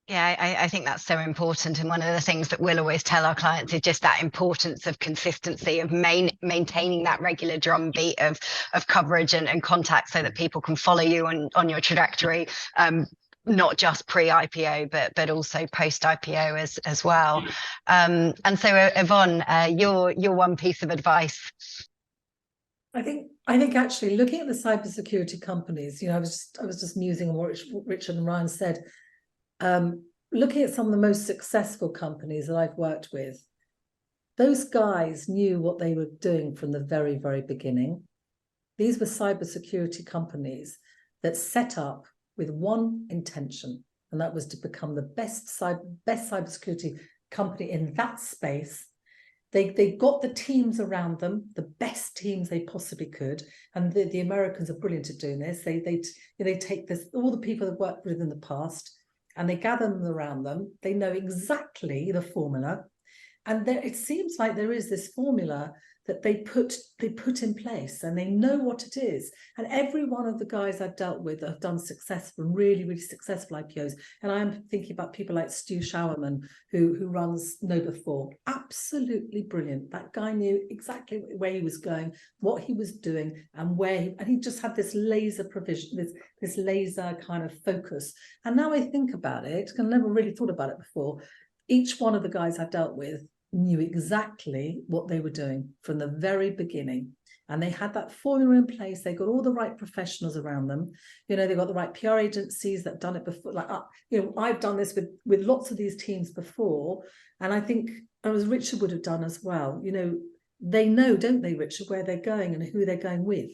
Yeah, I think that's so important. And one of the things that we'll always tell our clients is just that importance of consistency, of maintaining that regular drumbeat of coverage and contact, so that people can follow you on your trajectory, not just pre-IPO, but also post-IPO as well. And so Yvonne, your one piece of advice. I think actually looking at the cybersecurity companies, I was just musing on what Richard and Ryan said. Looking at some of the most successful companies that I've worked with, those guys knew what they were doing from the very, very beginning. These were cybersecurity companies that set up with one intention, and that was to become the best cybersecurity company in that space. They got the teams around them, the best teams they possibly could, and the Americans are brilliant at doing this. They take all the people they've worked with in the past, and they gather them around them. They know exactly the formula, and it seems like there is this formula that they put in place, and they know what it is. And every one of the guys I've dealt with have done successful, really, really successful IPOs. And I'm thinking about people like Stu Showerman, who runs Nova4. Absolutely brilliant. That guy knew exactly where he was going, what he was doing, and and he just had this laser provision, this laser kind of focus. And now I think about it, I never really thought about it before. Each one of the guys I've dealt with knew exactly what they were doing from the very beginning. and they had that formula in place. They got all the right professionals around them. You know, they got the right PR agencies that done it before. Like, you know, I've done this with lots of these teams before, and I think, as Richard would have done as well. You know, they know, don't they, Richard, where they're going and who they're going with.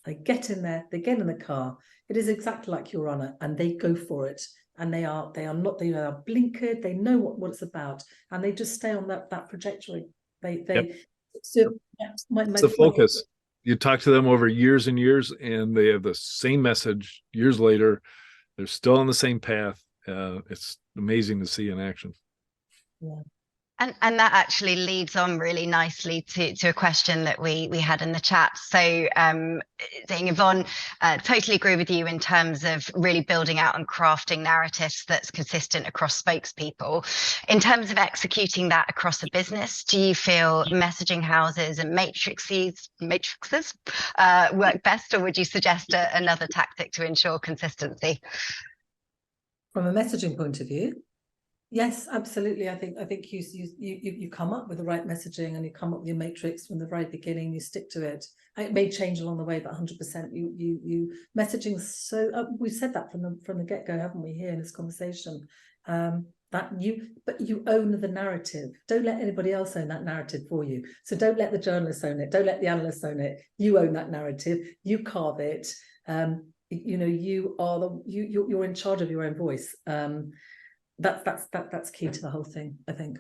They get in there, they get in the car. It is exactly like Your Honour, and they go for it. And they are not, they are blinkered. They know what it's about, and they just stay on that trajectory. So it's the focus. You talk to them over years and years, and they have the same message years later. They're still on the same path. It's amazing to see in action. Yeah. And that actually leads on really nicely to a question that we had in the chat. So saying, Yvonne, totally agree with you in terms of really building out and crafting narratives that's consistent across spokespeople. In terms of executing that across a business, do you feel messaging houses and matrices work best, or would you suggest another tactic to ensure consistency? From a messaging point of view, yes, absolutely. I think you come up with the right messaging, and you come up with your matrix from the very beginning. You stick to it. It may change along the way, but 100% you messaging. So we've said that from the get go, haven't we? Here in this conversation, but you own the narrative. Don't let anybody else own that narrative for you. So don't let the journalists own it. Don't let the analysts own it. You own that narrative. You carve it. You know, you're in charge of your own voice. That's key to the whole thing, I think.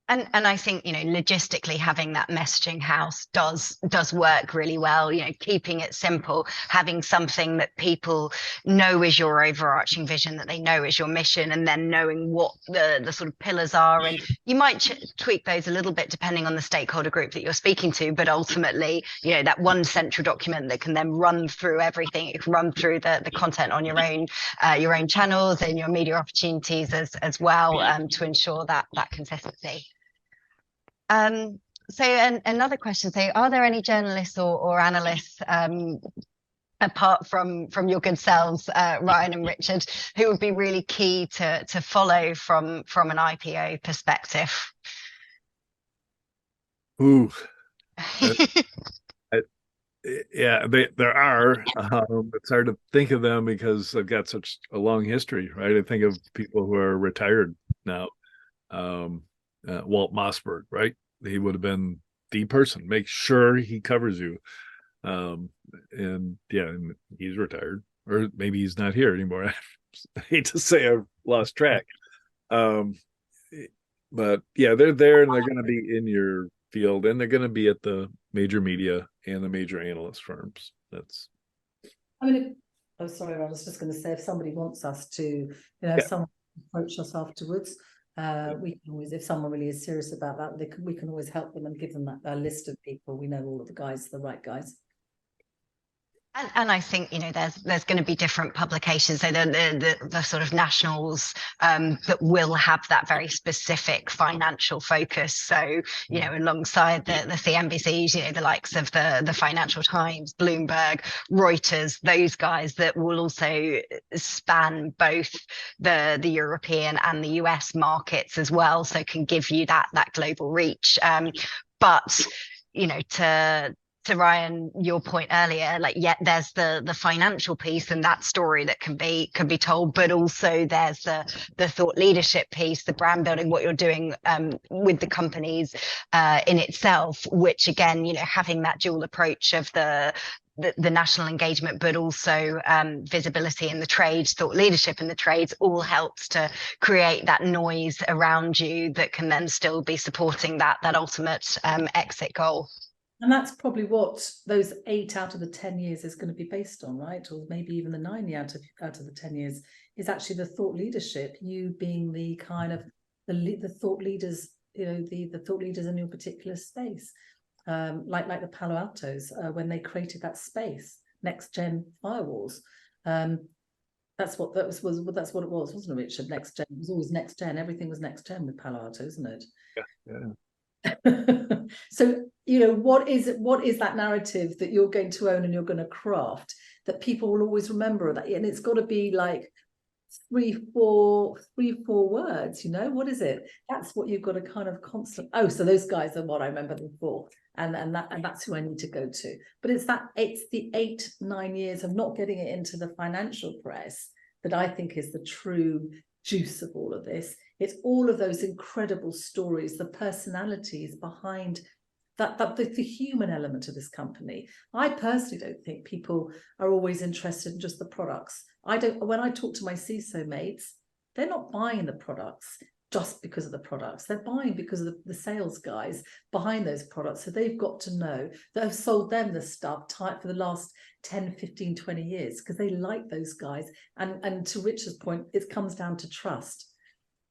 And I think, you know, logistically having that messaging house does work really well, you know, keeping it simple, having something that people know is your overarching vision, that they know is your mission, and then knowing what the sort of pillars are. And you might tweak those a little bit depending on the stakeholder group that you're speaking to, but ultimately, you know, that one central document that can then run through everything, it can run through the content on your own channels and your media opportunities as well, to ensure that consistency. So another question, so are there any journalists or analysts apart from your good selves, Ryan and Richard, who would be really key to follow from an IPO perspective? Ooh. Yeah, there are. It's hard to think of them because they've got such a long history, right? I think of people who are retired now. Walt Mossberg, right? He would have been the person. Make sure he covers you. And yeah, and he's retired, or maybe he's not here anymore. I hate to say, I've lost track. But yeah, they're there, and they're going to be in your field, and they're going to be at the major media and the major analyst firms. That's. I mean, oh, sorry, I was just going to say, if somebody wants us to, you know, someone approach us afterwards. We can always, if someone really is serious about that, we can always help them and give them that list of people. We know all of the guys, the right guys. And I think, you know, there's going to be different publications, so the sort of nationals that will have that very specific financial focus. So, you know, alongside the CNBCs, you know, the likes of the Financial Times, Bloomberg, Reuters, those guys that will also span both the European and the US markets as well, so can give you that global reach. But, you know, to Ryan, your point earlier, like, yeah, there's the financial piece and that story that can be told, but also there's the thought leadership piece, the brand building, what you're doing with the companies in itself, which again, you know, having that dual approach of the national engagement, but also visibility in the trades, thought leadership in the trades, all helps to create that noise around you that can then still be supporting that ultimate exit goal. And that's probably what those 8 out of the 10 years is going to be based on, right? Or maybe even the 9 out of the 10 years is actually the thought leadership. You being the kind of the thought leaders, you know, the thought leaders in your particular space, like the Palo Altos when they created that space, next gen firewalls. That's what it was, wasn't it, Richard? Next gen. It was always next gen. Everything was next gen with Palo Alto, isn't it? Yeah. So, you know, what is that narrative that you're going to own and you're going to craft that people will always remember that? And it's got to be like, three, four words, what is it? That's what you've got to kind of constant. Oh, so those guys are what I remember them for. And that's who I need to go to. But it's the 8-9 years of not getting it into the financial press that I think is the true juice of all of this. It's all of those incredible stories, the personalities behind the human element of this company. I personally don't think people are always interested in just the products. When I talk to my CISO mates, they're not buying the products just because of the products. They're buying because of the sales guys behind those products. So they've got to know that have sold them the stuff tight for the last 10, 15, 20 years because they like those guys. And to Richard's point, it comes down to trust.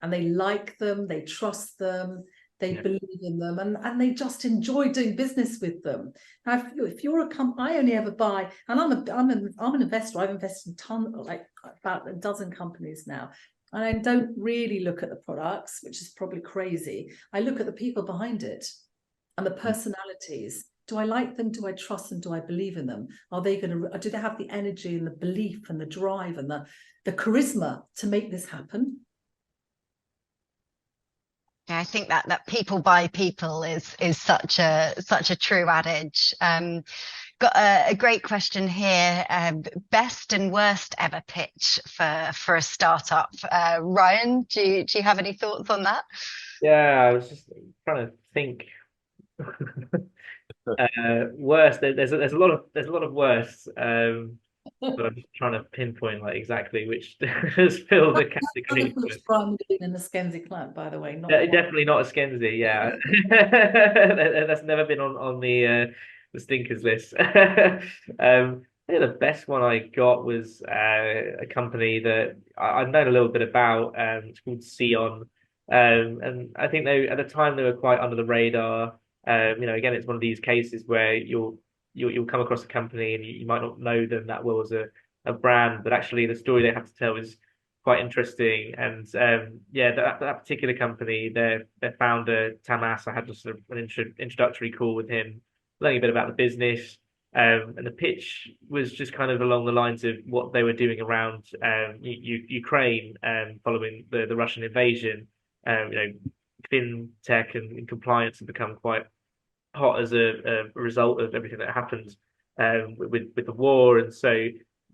And they like them, they trust them, they believe in them, and they just enjoy doing business with them. Now, if you're a company, I only ever buy, and I'm an investor. I've invested in about a dozen companies now, and I don't really look at the products, which is probably crazy. I look at the people behind it and the personalities. Do I like them? Do I trust them? Do I believe in them? Do they have the energy and the belief and the drive and the charisma to make this happen? Yeah, I think that people buy people is such a true adage. Got a great question here. Best and worst ever pitch for a startup. Ryan, do you have any thoughts on that? Yeah, I was just trying to think. Worst. There's a lot of worst. But I'm just trying to pinpoint exactly which has filled the category. Brian in the Eskenzi client, by the way. Definitely not a Eskenzi. Yeah, that's never been on the stinkers list. I think the best one I got was a company that I've known a little bit about. It's called Xeon, and I think at the time they were quite under the radar. Again, it's one of these cases where you'll come across a company and you might not know them that well as a brand, but actually the story they have to tell is quite interesting. And that particular company, their founder Tamas, I had just an introductory call with him, learning a bit about the business. And the pitch was just kind of along the lines of what they were doing around Ukraine following the Russian invasion. Fintech and compliance have become quite hot as a result of everything that happened with the war, and so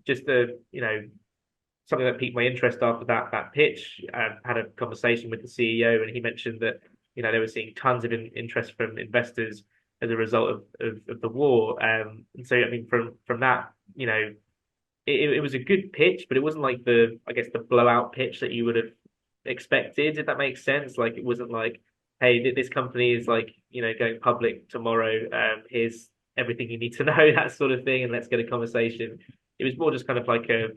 just something that piqued my interest after that pitch. I had a conversation with the CEO, and he mentioned that they were seeing tons of interest from investors as a result of the war, and so I mean from that, it was a good pitch, but it wasn't like the blowout pitch that you would have expected, if that makes sense. Like, it wasn't like, hey, this company is going public tomorrow. Here's everything you need to know, that sort of thing, and let's get a conversation. It was more just kind of like a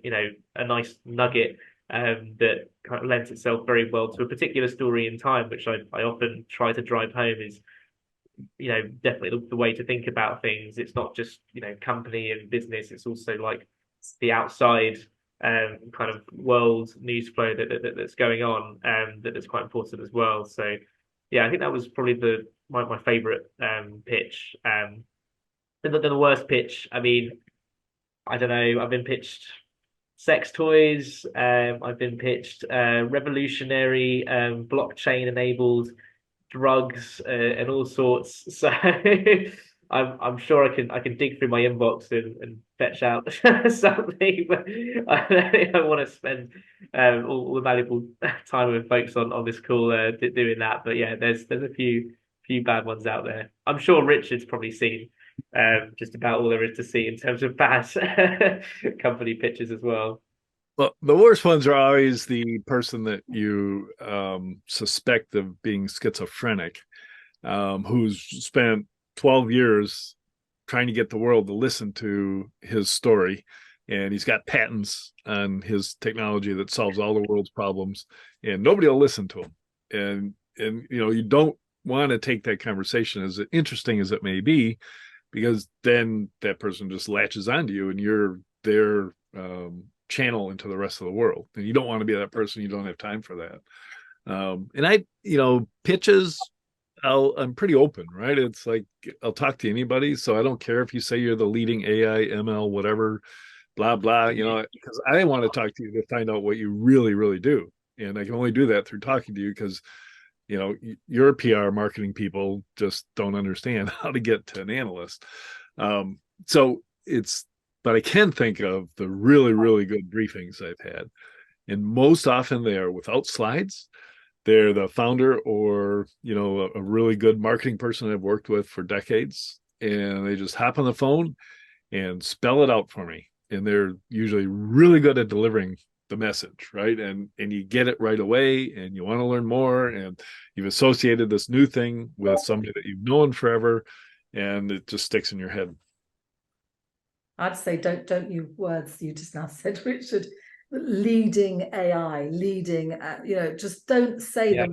nice nugget that kind of lends itself very well to a particular story in time, which I often try to drive home is, definitely the way to think about things. It's not just, company and business. It's also like the outside kind of world news flow that's going on, that's quite important as well. So yeah, I think that was probably my favorite pitch. The worst pitch, I mean, I don't know. I've been pitched sex toys. I've been pitched revolutionary blockchain enabled drugs and all sorts. So I'm sure I can dig through my inbox and fetch out something, but I don't think I want to spend all the valuable time with folks on this call doing that. But yeah, there's a few bad ones out there. I'm sure Richard's probably seen just about all there is to see in terms of bad company pitches as well. Well, the worst ones are always the person that you suspect of being schizophrenic, who's spent 12 years trying to get the world to listen to his story, and he's got patents on his technology that solves all the world's problems, and nobody will listen to him. And you don't want to take that conversation, as interesting as it may be, because then that person just latches onto you and you're their channel into the rest of the world, and you don't want to be that person. You don't have time for that. And pitches, I'm pretty open, right? It's like, I'll talk to anybody. So I don't care if you say you're the leading AI, ML, whatever blah, blah, because I want to talk to you to find out what you really, really do. And I can only do that through talking to you because, your PR marketing people just don't understand how to get to an analyst. So but I can think of the really, really good briefings I've had. And most often they are without slides. They're the founder or, a really good marketing person I've worked with for decades. And they just hop on the phone and spell it out for me. And they're usually really good at delivering the message, right? And you get it right away and you want to learn more. And you've associated this new thing with somebody that you've known forever. And it just sticks in your head. I'd say don't use words you just now said, Richard. Leading AI, just don't say the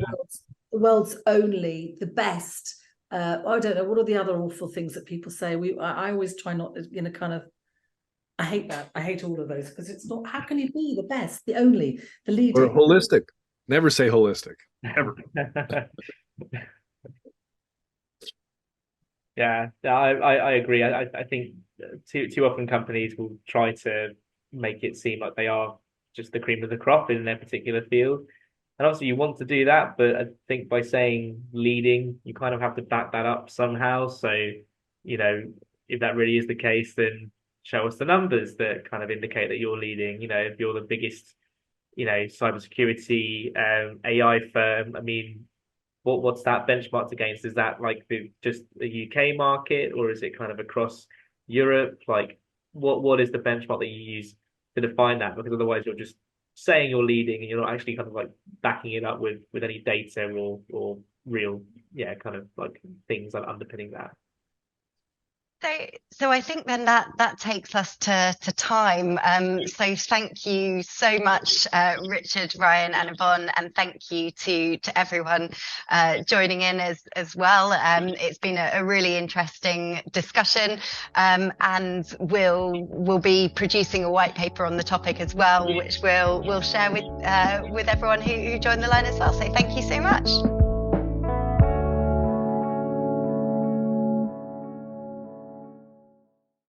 world's only the best. I don't know, what are the other awful things that people say? I always try not to, kind of, I hate that. I hate all of those because it's not, how can you be the best, the only, the leading? Or holistic. Never say holistic. Never. Yeah, I agree. I think too often companies will try to make it seem like they are just the cream of the crop in their particular field. And obviously you want to do that, but I think by saying leading, you kind of have to back that up somehow. So, if that really is the case, then show us the numbers that kind of indicate that you're leading. If you're the biggest, cybersecurity AI firm, I mean, what's that benchmarked against? Is that like just the UK market, or is it kind of across Europe? Like, what is the benchmark that you use to define that? Because otherwise you're just saying you're leading and you're not actually kind of like backing it up with any data or real, kind of like things that are underpinning that. So I think then that takes us to time. So thank you so much, Richard, Ryan, and Yvonne, and thank you to everyone joining in as well. It's been a really interesting discussion, and we'll be producing a white paper on the topic as well, which we'll share with everyone who joined the line as well. So thank you so much.